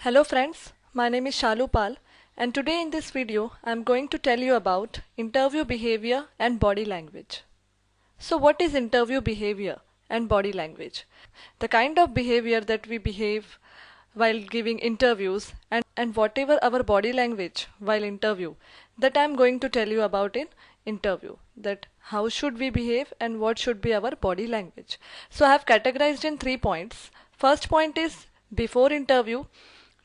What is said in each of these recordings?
Hello friends, my name is Shalu Pal and today in this video I am going to tell you about interview behavior and body language. So what is interview behavior and body language? The kind of behavior that we behave while giving interviews and whatever our body language while interview that I am going to tell you about in interview, that how should we behave and what should be our body language. So I have categorized in 3 points. First point is before interview,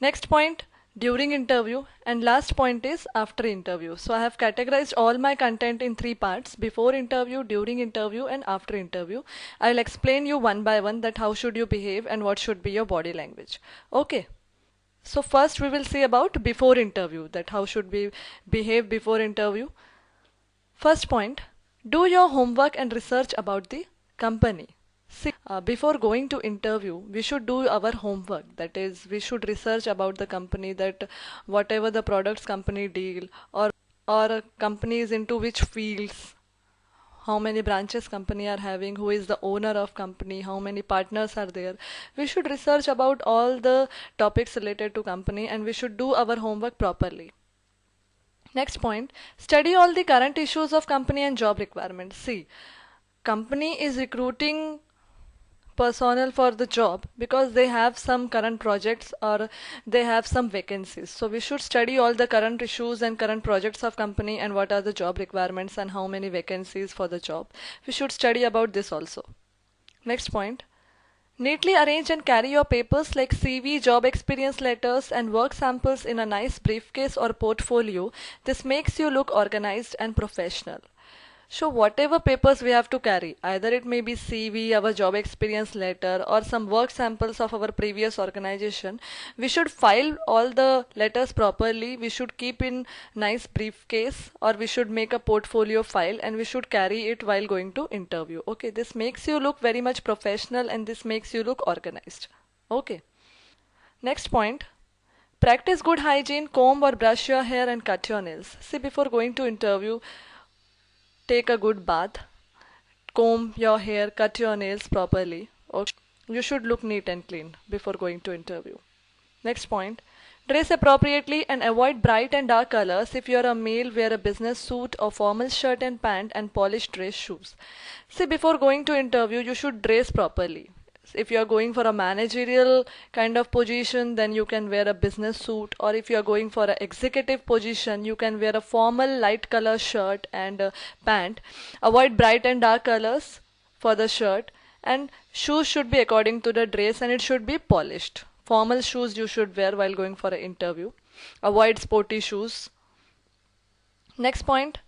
next point during interview, and last point is after interview. So I have categorized all my content in 3 parts: before interview, during interview and after interview. I'll explain you one by one that how should you behave and what should be your body language. Okay. So first we will see about before interview, that how should we behave before interview. First point, do your homework and research about the company. See, before going to interview, we should do our homework. That is, we should research about the company, that whatever the products company deal, or companies into which fields, how many branches company are having, who is the owner of company, how many partners are there. We should research about all the topics related to company and we should do our homework properly. Next point, study all the current issues of company and job requirements. See, company is recruiting personnel for the job because they have some current projects or they have some vacancies. So we should study all the current issues and current projects of company and what are the job requirements and how many vacancies for the job. We should study about this also. Next point, neatly arrange and carry your papers like CV, job experience letters and work samples in a nice briefcase or portfolio. This makes you look organized and professional. So whatever papers we have to carry, either it may be CV, our job experience letter, or some work samples of our previous organization, we should file all the letters properly. We should keep in nice briefcase, or we should make a portfolio file and we should carry it while going to interview. Okay, this makes you look very much professional and this makes you look organized. Okay. Next point, practice good hygiene, comb or brush your hair and cut your nails. See, before going to interview, take a good bath, comb your hair, cut your nails properly. Okay. You should look neat and clean before going to interview. Next point, dress appropriately and avoid bright and dark colors. If you are a male, wear a business suit or formal shirt and pant and polished dress shoes. See, before going to interview, you should dress properly. If you are going for a managerial kind of position, then you can wear a business suit, or if you are going for an executive position, you can wear a formal light color shirt and pant. Avoid bright and dark colors for the shirt, and shoes should be according to the dress and it should be polished. Formal shoes you should wear while going for an interview. Avoid sporty shoes. Next point,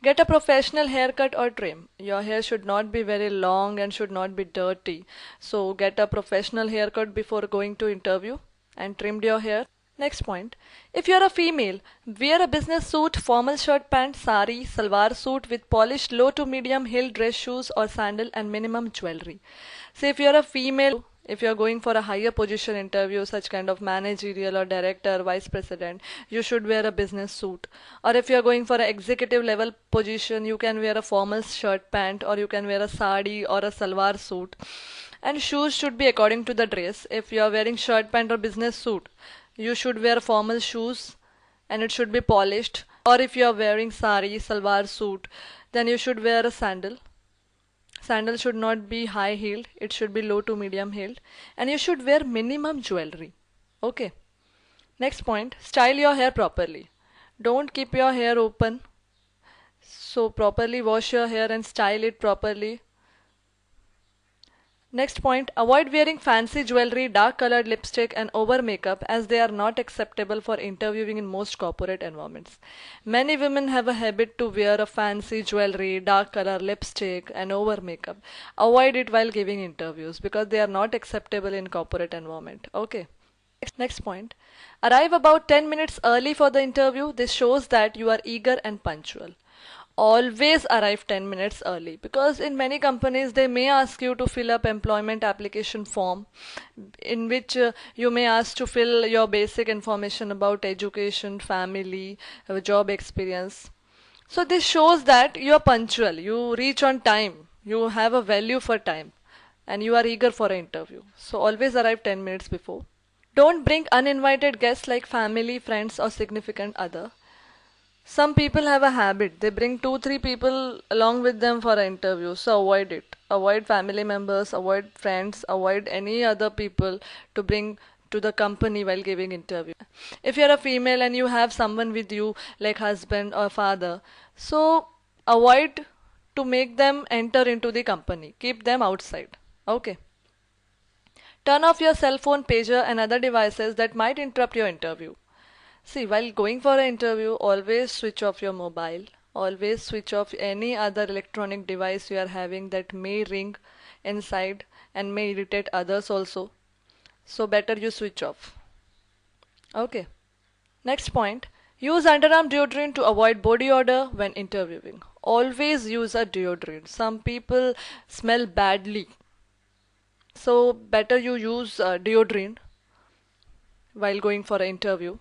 get a professional haircut or trim. Your hair should not be very long and should not be dirty. So get a professional haircut before going to interview and trimmed your hair. Next point, if you are a female, wear a business suit, formal shirt, pant, sari, salwar suit with polished low to medium heel dress shoes or sandal and minimum jewelry. So if you are a female, if you are going for a higher position interview, such kind of managerial or director, vice president, you should wear a business suit. Or if you are going for an executive level position, you can wear a formal shirt, pant, or you can wear a sari or a salwar suit. And shoes should be according to the dress. If you are wearing shirt, pant or business suit, you should wear formal shoes and it should be polished. Or if you are wearing sari, salwar suit, then you should wear a sandal. Sandal should not be high heeled, it should be low to medium heeled, and you should wear minimum jewelry. Okay. Next point, style your hair properly. Don't keep your hair open. So properly wash your hair and style it properly. Next point, avoid wearing fancy jewelry, dark colored lipstick and over makeup as they are not acceptable for interviewing in most corporate environments. Many women have a habit to wear a fancy jewelry, dark color lipstick and over makeup. Avoid it while giving interviews because they are not acceptable in corporate environment. Okay. Next point, arrive about 10 minutes early for the interview. This shows that you are eager and punctual. Always arrive 10 minutes early because in many companies they may ask you to fill up employment application form in which you may ask to fill your basic information about education, family, job experience. So this shows that you are punctual, you reach on time, you have a value for time and you are eager for an interview. So always arrive 10 minutes before. Don't bring uninvited guests like family, friends, or significant other. Some people have a habit. They bring two, three people along with them for an interview. So avoid it. Avoid family members, avoid friends, avoid any other people to bring to the company while giving interview. If you're a female and you have someone with you like husband or father, so avoid to make them enter into the company. Keep them outside. Okay. Turn off your cell phone, pager and other devices that might interrupt your interview. See, while going for an interview, always switch off your mobile. Always switch off any other electronic device you are having that may ring inside and may irritate others also. So better you switch off. Okay. Next point. Use underarm deodorant to avoid body odor when interviewing. Always use a deodorant. Some people smell badly. So better you use deodorant while going for an interview.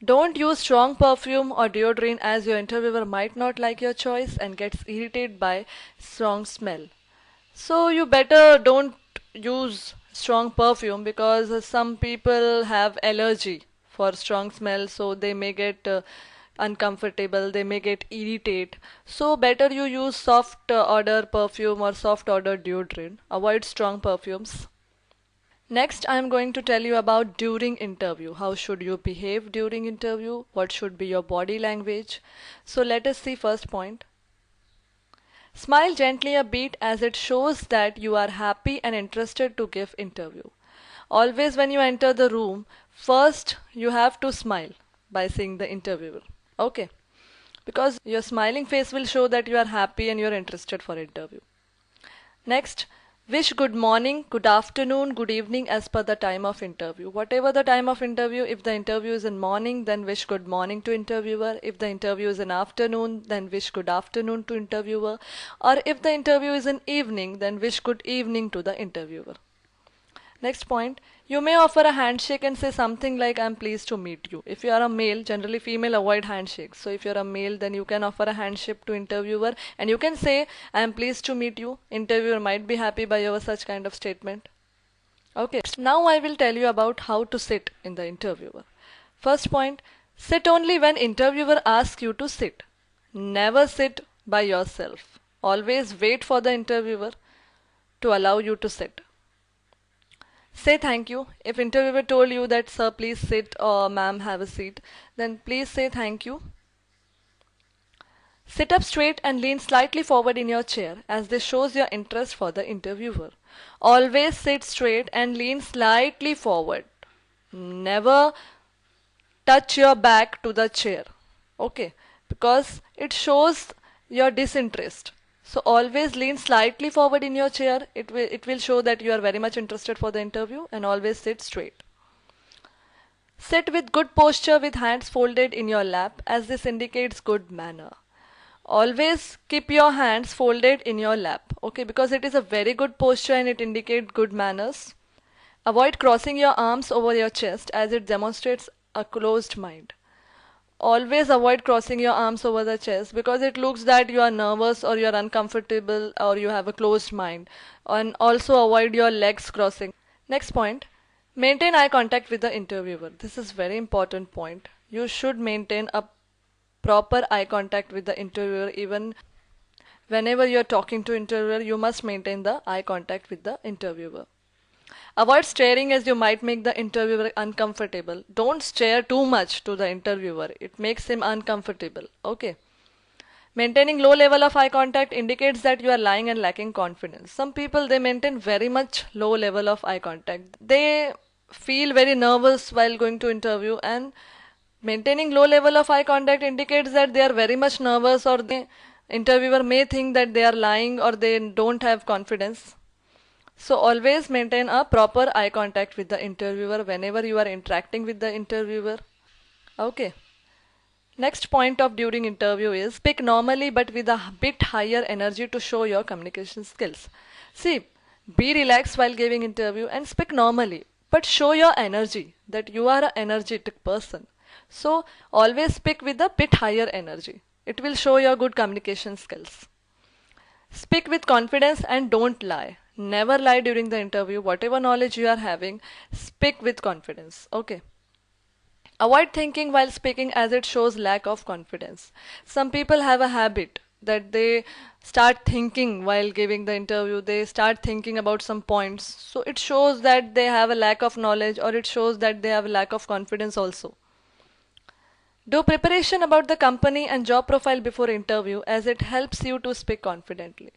Don't use strong perfume or deodorant as your interviewer might not like your choice and gets irritated by strong smell. So you better don't use strong perfume because some people have allergy for strong smell, so they may get uncomfortable, they may get irritated. So better you use soft odor perfume or soft odor deodorant. Avoid strong perfumes. Next, I am going to tell you about during interview. How should you behave during interview? What should be your body language? So let us see first point. Smile gently a bit as it shows that you are happy and interested to give interview. Always when you enter the room, first you have to smile by seeing the interviewer. Okay. Because your smiling face will show that you are happy and you are interested for interview. Next, wish good morning, good afternoon, good evening as per the time of interview. Whatever the time of interview, if the interview is in morning, then wish good morning to interviewer. If the interview is in afternoon, then wish good afternoon to interviewer. Or if the interview is in evening, then wish good evening to the interviewer. Next point, you may offer a handshake and say something like I am pleased to meet you. If you are a male, generally female avoid handshakes. So if you are a male, then you can offer a handshake to interviewer and you can say I am pleased to meet you. Interviewer might be happy by your such kind of statement. Okay, now I will tell you about how to sit in the interviewer. First point, sit only when interviewer asks you to sit. Never sit by yourself. Always wait for the interviewer to allow you to sit. Say thank you. If interviewer told you that sir please sit or ma'am have a seat, then please say thank you. Sit up straight and lean slightly forward in your chair as this shows your interest for the interviewer. Always sit straight and lean slightly forward. Never touch your back to the chair. Okay, because it shows your disinterest. So always lean slightly forward in your chair. It will show that you are very much interested for the interview, and always sit straight. Sit with good posture with hands folded in your lap as this indicates good manner. Always keep your hands folded in your lap, okay, because it is a very good posture and it indicates good manners. Avoid crossing your arms over your chest as it demonstrates a closed mind. Always avoid crossing your arms over the chest because it looks that you are nervous or you are uncomfortable or you have a closed mind. And also avoid your legs crossing. Next point, maintain eye contact with the interviewer. This is very important point. You should maintain a proper eye contact with the interviewer. Even whenever you are talking to interviewer, you must maintain the eye contact with the interviewer. Avoid staring as you might make the interviewer uncomfortable. Don't stare too much to the interviewer. It makes him uncomfortable. Okay. Maintaining low level of eye contact indicates that you are lying and lacking confidence. Some people, they maintain very much low level of eye contact. They feel very nervous while going to interview, and maintaining low level of eye contact indicates that they are very much nervous, or the interviewer may think that they are lying or they don't have confidence. So always maintain a proper eye contact with the interviewer whenever you are interacting with the interviewer. Okay. Next point of during interview is speak normally but with a bit higher energy to show your communication skills. See, be relaxed while giving interview and speak normally, but show your energy that you are an energetic person. So always speak with a bit higher energy. It will show your good communication skills. Speak with confidence and don't lie. Never lie during the interview. Whatever knowledge you are having, speak with confidence. Okay. Avoid thinking while speaking as it shows lack of confidence. Some people have a habit that they start thinking while giving the interview. They start thinking about some points. So it shows that they have a lack of knowledge, or it shows that they have a lack of confidence also. Do preparation about the company and job profile before interview, as it helps you to speak confidently.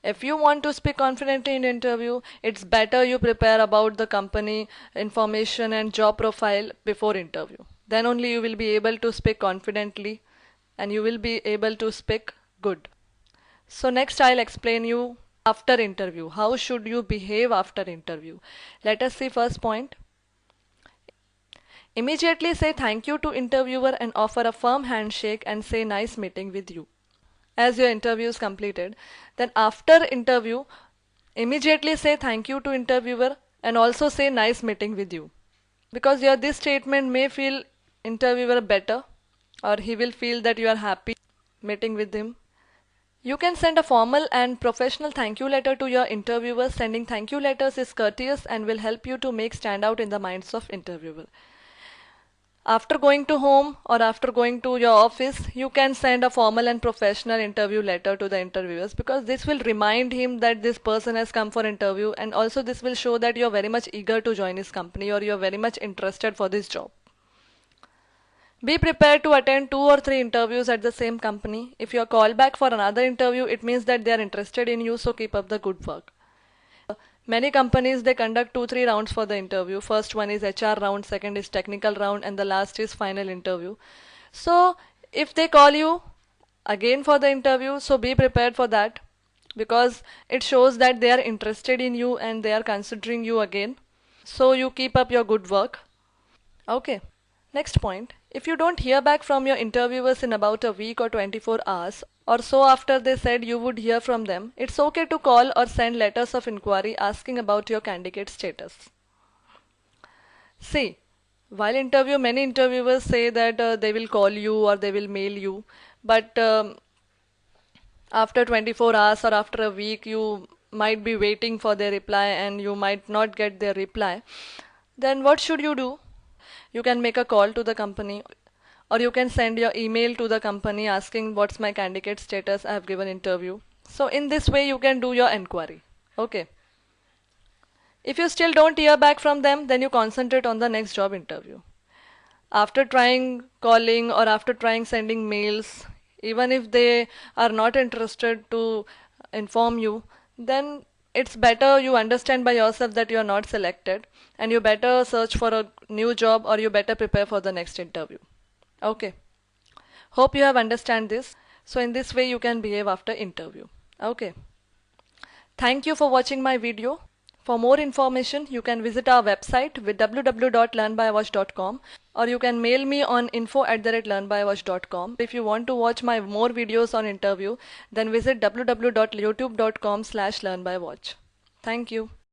If you want to speak confidently in interview, it's better you prepare about the company information and job profile before interview. Then only you will be able to speak confidently and you will be able to speak good. So next I'll explain you after interview. How should you behave after interview? Let us see first point. Immediately say thank you to interviewer and offer a firm handshake and say nice meeting with you. As your interview is completed, then after interview, immediately say thank you to interviewer and also say nice meeting with you. Because your this statement may feel interviewer better, or he will feel that you are happy meeting with him. You can send a formal and professional thank you letter to your interviewer. Sending thank you letters is courteous and will help you to make stand out in the minds of interviewer. After going to home or after going to your office, you can send a formal and professional interview letter to the interviewers, because this will remind him that this person has come for interview, and also this will show that you are very much eager to join his company or you are very much interested for this job. Be prepared to attend 2 or 3 interviews at the same company. If you are called back for another interview, it means that they are interested in you, so keep up the good work. Many companies, they conduct 2-3 rounds for the interview. First one is HR round, second is technical round, and the last is final interview. So if they call you again for the interview, so be prepared for that, because it shows that they are interested in you and they are considering you again. So you keep up your good work. Okay. Next point, if you don't hear back from your interviewers in about a week or 24 hours or so after they said you would hear from them, it's okay to call or send letters of inquiry asking about your candidate status. See, while interview, many interviewers say that they will call you or they will mail you, but after 24 hours or after a week, you might be waiting for their reply and you might not get their reply. Then what should you do? You can make a call to the company, or you can send your email to the company asking what's my candidate status, I have given interview. So in this way you can do your inquiry. Okay. If you still don't hear back from them, then you concentrate on the next job interview. After trying calling or after trying sending mails, even if they are not interested to inform you, then it's better you understand by yourself that you are not selected, and you better search for a new job, or you better prepare for the next interview. Okay. Hope you have understand this. So in this way you can behave after interview. Okay. Thank you for watching my video. For more information, you can visit our website with www.learnbywatch.com, or you can mail me on info@learnbywatch.com. If you want to watch my more videos on interview, then visit www.youtube.com/learnbywatch. Thank you.